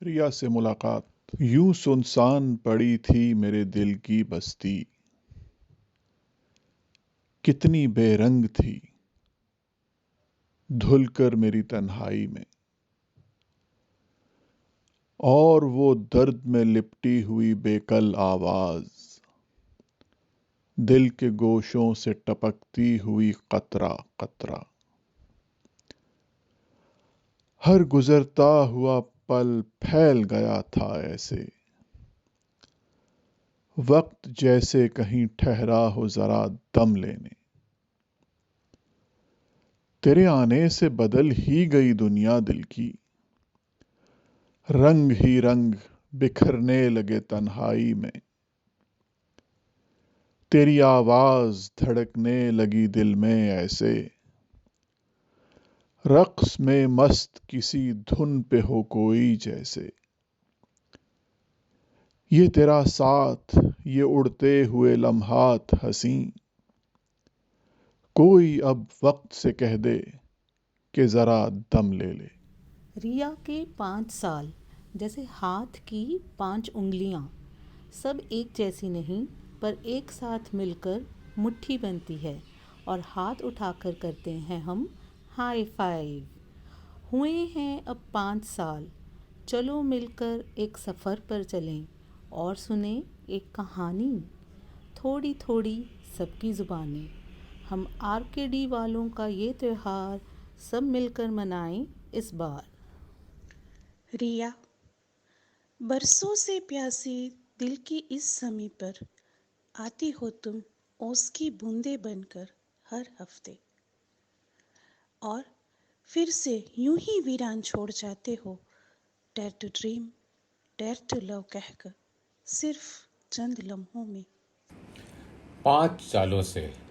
रिया से मुलाकात। यूं सुनसान पड़ी थी मेरे दिल की बस्ती, कितनी बेरंग थी धुलकर मेरी तन्हाई में। और वो दर्द में लिपटी हुई बेकल आवाज, दिल के गोशों से टपकती हुई कतरा कतरा। हर गुजरता हुआ पल फैल गया था ऐसे, वक्त जैसे कहीं ठहरा हो जरा दम लेने। तेरे आने से बदल ही गई दुनिया दिल की, रंग ही रंग बिखरने लगे तन्हाई में। तेरी आवाज धड़कने लगी दिल में ऐसे, रक्स में मस्त किसी धुन पे हो कोई जैसे। ये तेरा साथ, ये उड़ते हुए लम्हात हंसी, कोई अब वक्त से कह दे कि जरा दम ले ले। रिया के 5 साल जैसे हाथ की 5 उंगलियां, सब एक जैसी नहीं पर एक साथ मिलकर मुट्ठी बनती है और हाथ उठाकर करते हैं हम हाई फाइव। हुए हैं अब 5 साल, चलो मिलकर एक सफ़र पर चलें और सुने एक कहानी, थोड़ी थोड़ी सबकी ज़ुबानें। हम आरकेडी वालों का ये त्यौहार सब मिलकर मनाएं इस बार। रिया, बरसों से प्यासी दिल की इस समी पर आती हो तुम ओस की बूंदे बनकर हर हफ्ते, और फिर से यूं ही वीरान छोड़ जाते हो। Dare to dream, dare to love कहकर सिर्फ चंद लम्हों में। 5 सालों से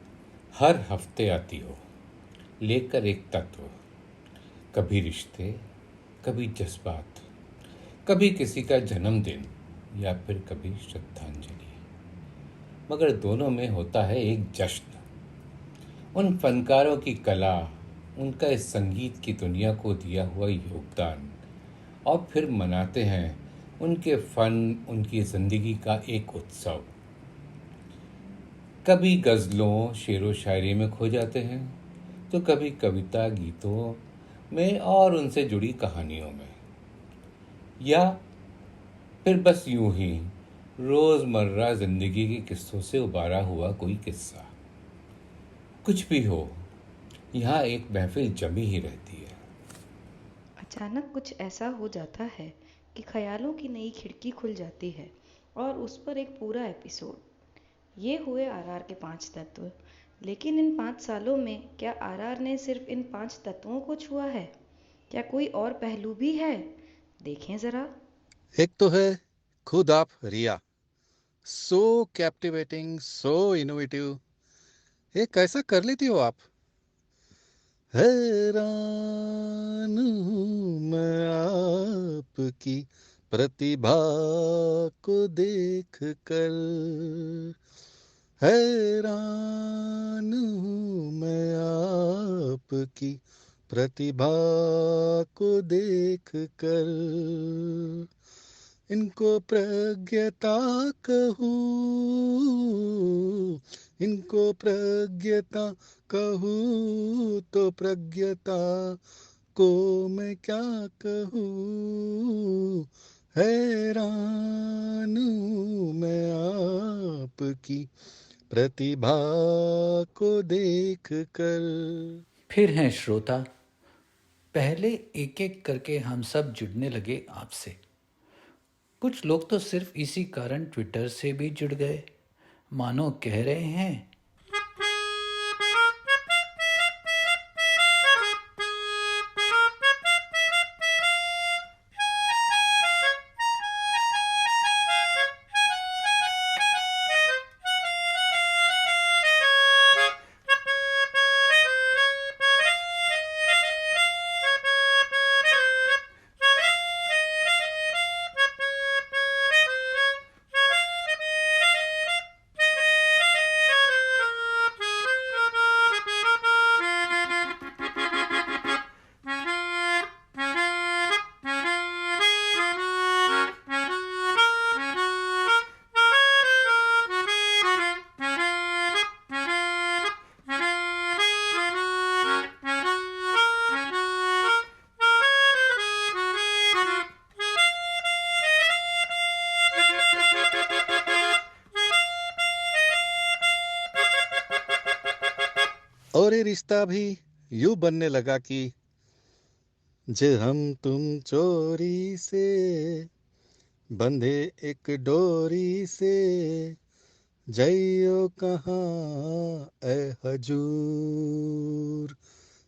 हर हफ्ते आती हो लेकर एक तत्व, कभी रिश्ते, कभी जज्बात, कभी किसी का जन्मदिन या फिर कभी श्रद्धांजलि। मगर दोनों में होता है एक जश्न, उन फनकारों की कला, उनका इस संगीत की दुनिया को दिया हुआ योगदान, और फिर मनाते हैं उनके फन, उनकी ज़िंदगी का एक उत्सव। कभी गज़लों शेरो शायरी में खो जाते हैं, तो कभी कविता गीतों में और उनसे जुड़ी कहानियों में, या फिर बस यूं ही रोज़मर्रा ज़िंदगी के किस्सों से उबारा हुआ कोई किस्सा। कुछ भी हो, यहाँ एक महफिल जमी ही रहती है। अचानक कुछ ऐसा हो जाता है कि ख्यालों की नई खिड़की खुल जाती है और उस पर एक पूरा एपिसोड। ये हुए आरआर के 5 तत्व। लेकिन इन 5 सालों में क्या आरआर ने सिर्फ इन 5 तत्वों को छुआ है? क्या कोई और पहलू भी है? देखें जरा। एक तो है खुद आप रिया, सो कैप्टिवेटिंग, सो इनोवेटिव। ये कैसा कर लेती हो आप? हैरान हूँ मैं आपकी प्रतिभा को देख कर, हैरान हूँ मैं आपकी प्रतिभा को देख कर। इनको प्रज्ञता कहूँ, इनको प्रज्ञता कहूँ तो प्रज्ञता को मैं क्या कहूँ। हैरान हूँ मैं आपकी प्रतिभा को देख कर। फिर हैं श्रोता, पहले एक एक करके हम सब जुड़ने लगे आपसे। कुछ लोग तो सिर्फ इसी कारण ट्विटर से भी जुड़ गए, मानो कह रहे हैं और ये रिश्ता भी यूं बनने लगा कि जे हम तुम चोरी से बंधे एक डोरी से, जइयो कहाँ ए हजूर।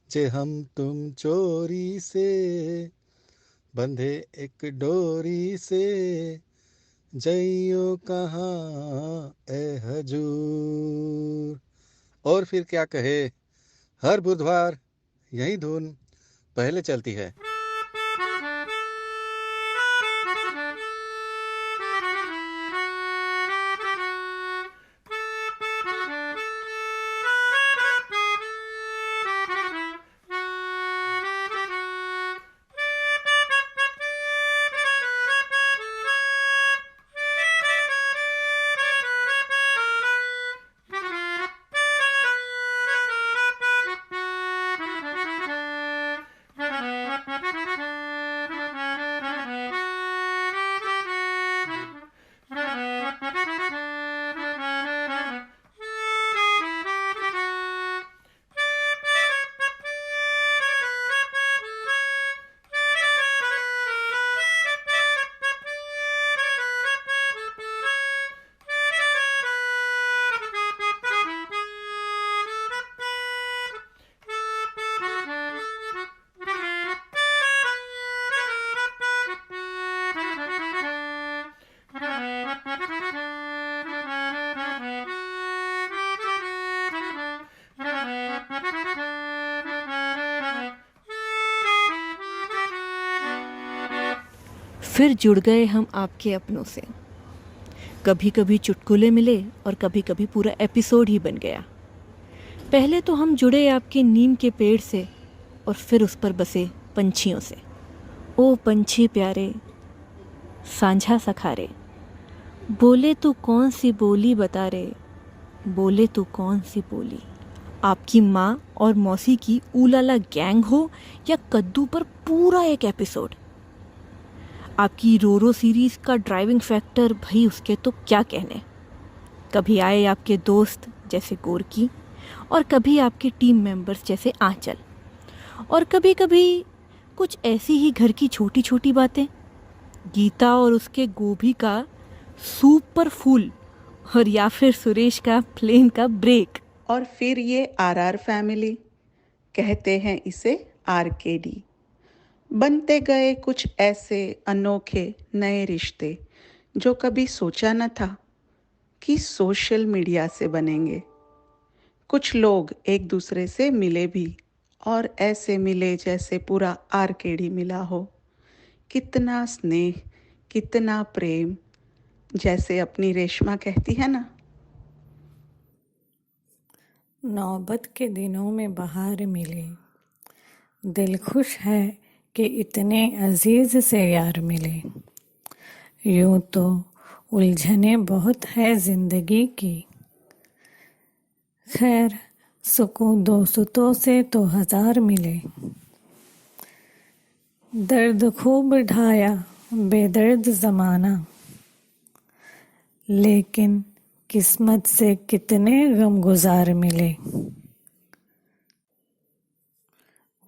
जे हम तुम चोरी से बंधे एक डोरी से, जइयो कहाँ ए हजूर। और फिर क्या कहे, हर बुधवार यही धुन पहले चलती है। फिर जुड़ गए हम आपके अपनों से। कभी कभी चुटकुले मिले और कभी कभी पूरा एपिसोड ही बन गया। पहले तो हम जुड़े आपके नीम के पेड़ से और फिर उस पर बसे पंछियों से। ओ पंछी प्यारे सांझा सखारे, बोले तू कौन सी बोली बता रे, बोले तू कौन सी बोली। आपकी माँ और मौसी की ऊलाला गैंग हो या कद्दू पर पूरा एक एपिसोड। आपकी रोरो सीरीज़ का ड्राइविंग फैक्टर, भाई उसके तो क्या कहने। कभी आए आपके दोस्त जैसे गोरकी और कभी आपके टीम मेंबर्स जैसे आंचल, और कभी कभी कुछ ऐसी ही घर की छोटी छोटी बातें, गीता और उसके गोभी का सूप पर फूल, और या फिर सुरेश का प्लेन का ब्रेक। और फिर ये आरआर फैमिली, कहते हैं इसे आरकेडी। बनते गए कुछ ऐसे अनोखे नए रिश्ते जो कभी सोचा न था कि सोशल मीडिया से बनेंगे। कुछ लोग एक दूसरे से मिले भी, और ऐसे मिले जैसे पूरा आरकेडी मिला हो। कितना स्नेह, कितना प्रेम, जैसे अपनी रेशमा कहती है ना। नौबत के दिनों में बहार मिले, दिल खुश है कि इतने अजीज से यार मिले। यूं तो उलझने बहुत है जिंदगी की, खैर सुकून दोस्तों से तो हजार मिले। दर्द खूब ढाया बेदर्द जमाना, लेकिन किस्मत से कितने गमगुजार मिले।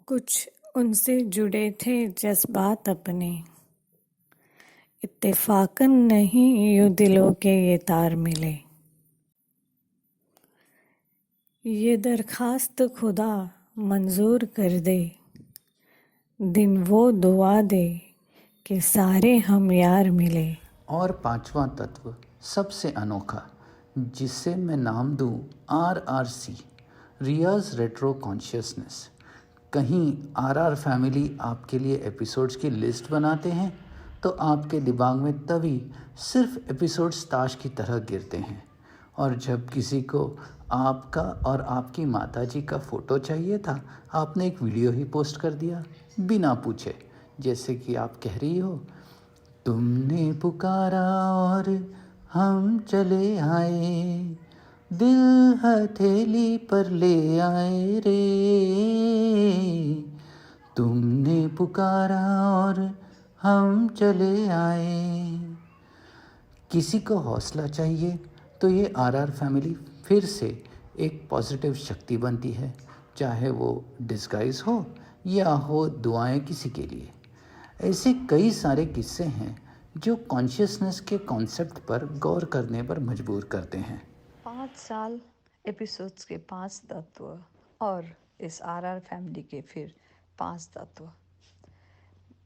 कुछ उनसे जुड़े थे जज्बात अपने, इत्तेफाकन नहीं यूं दिलों के ये तार मिले। ये दरखास्त खुदा मंजूर कर दे, दिन वो दुआ दे कि सारे हम यार मिले। और पांचवा तत्व सबसे अनोखा, जिसे मैं नाम दूं RRC, रियाज रेट्रो कॉन्शियसनेस। कहीं RR फैमिली आपके लिए एपिसोड्स की लिस्ट बनाते हैं तो आपके दिमाग में तभी सिर्फ एपिसोड्स ताश की तरह गिरते हैं, और जब किसी को आपका और आपकी माताजी का फ़ोटो चाहिए था, आपने एक वीडियो ही पोस्ट कर दिया बिना पूछे। जैसे कि आप कह रही हो, तुमने पुकारा और हम चले आए, दिल हथेली पर ले आए रे। तुमने पुकारा और हम चले आए। किसी को हौसला चाहिए तो ये RR फैमिली फिर से एक पॉजिटिव शक्ति बनती है, चाहे वो डिस्गाइज हो या हो दुआएं किसी के लिए। ऐसे कई सारे किस्से हैं जो कॉन्शियसनेस के कॉन्सेप्ट पर गौर करने पर मजबूर करते हैं। 5 साल, एपिसोड्स के 5 तत्व और इस आरआर फैमिली के फिर 5 तत्व।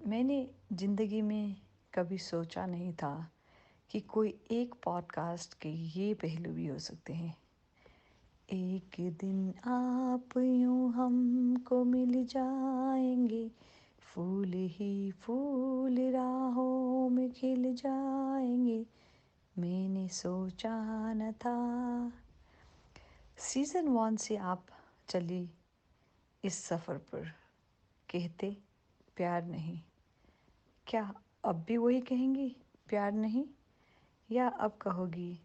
मैंने ज़िंदगी में कभी सोचा नहीं था कि कोई एक पॉडकास्ट के ये पहलू भी हो सकते हैं। एक दिन आप यूं हमको मिल जाएंगे, फूल ही फूल राहों में खिल जाएंगे, मैंने सोचा न था। सीज़न 1 से आप चली इस सफ़र पर, कहते प्यार नहीं। क्या अब भी वही कहेंगी प्यार नहीं, या अब कहोगी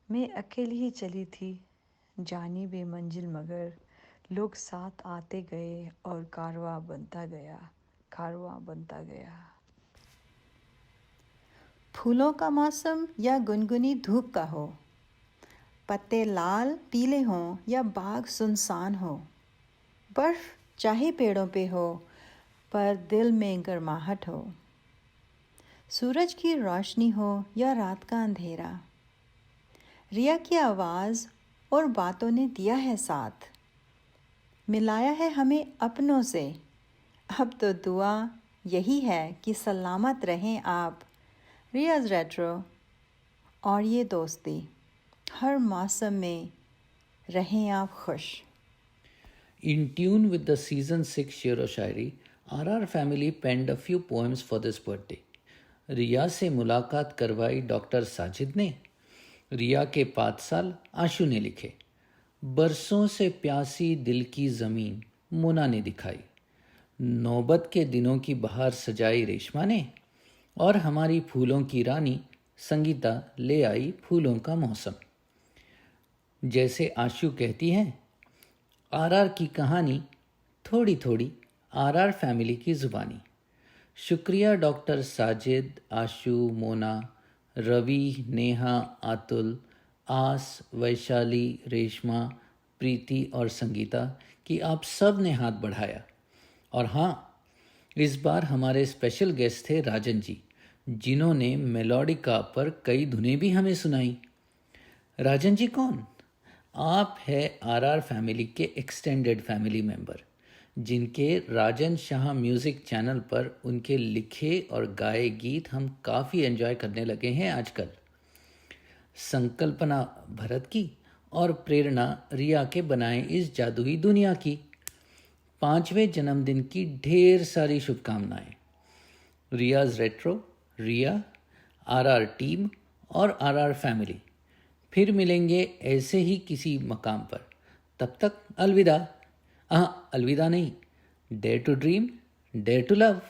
मैं अकेली ही चली थी, जानी बेमंजिल मगर लोग साथ आते गए और कारवां बनता गया। फूलों का मौसम या गुनगुनी धूप का हो, पत्ते लाल पीले हों या बाग सुनसान हो, बर्फ चाहे पेड़ों पे हो पर दिल में गर्माहट हो, सूरज की रोशनी हो या रात का अंधेरा, रिया की आवाज़ और बातों ने दिया है साथ, मिलाया है हमें अपनों से। अब तो दुआ यही है कि सलामत रहें आप, रियाज रेट्रो और ये दोस्ती, हर मौसम में रहें आप खुश। In tune with the season 6 शेरो शायरी, RR family penned a few poems for this birthday. रिया से मुलाकात करवाई डॉक्टर साजिद ने, रिया के 5 साल आशु ने लिखे, बरसों से प्यासी दिल की ज़मीन मोना ने दिखाई, नौबत के दिनों की बहार सजाई रेशमा ने, और हमारी फूलों की रानी संगीता ले आई फूलों का मौसम। जैसे आशु कहती हैं, आरआर की कहानी थोड़ी थोड़ी आरआर फैमिली की ज़ुबानी। शुक्रिया डॉक्टर साजिद, आशु, मोना, रवि, नेहा, आतुल, आस, वैशाली, रेशमा, प्रीति और संगीता कि आप सब ने हाथ बढ़ाया। और हाँ, इस बार हमारे स्पेशल गेस्ट थे राजन जी, जिन्होंने मेलोडिका पर कई धुनें भी हमें सुनाई। राजन जी कौन? आप है आरआर फैमिली के एक्सटेंडेड फैमिली मेंबर, जिनके राजन शाह म्यूज़िक चैनल पर उनके लिखे और गाए गीत हम काफ़ी एंजॉय करने लगे हैं आजकल। संकल्पना भरत की और प्रेरणा रिया के बनाए इस जादुई दुनिया की 5वें जन्मदिन की ढेर सारी शुभकामनाएं। रियाज रेट्रो, रिया, आरआर टीम और आरआर फैमिली फिर मिलेंगे ऐसे ही किसी मकाम पर। तब तक अलविदा। अलविदा नहीं, dare to dream, dare to love.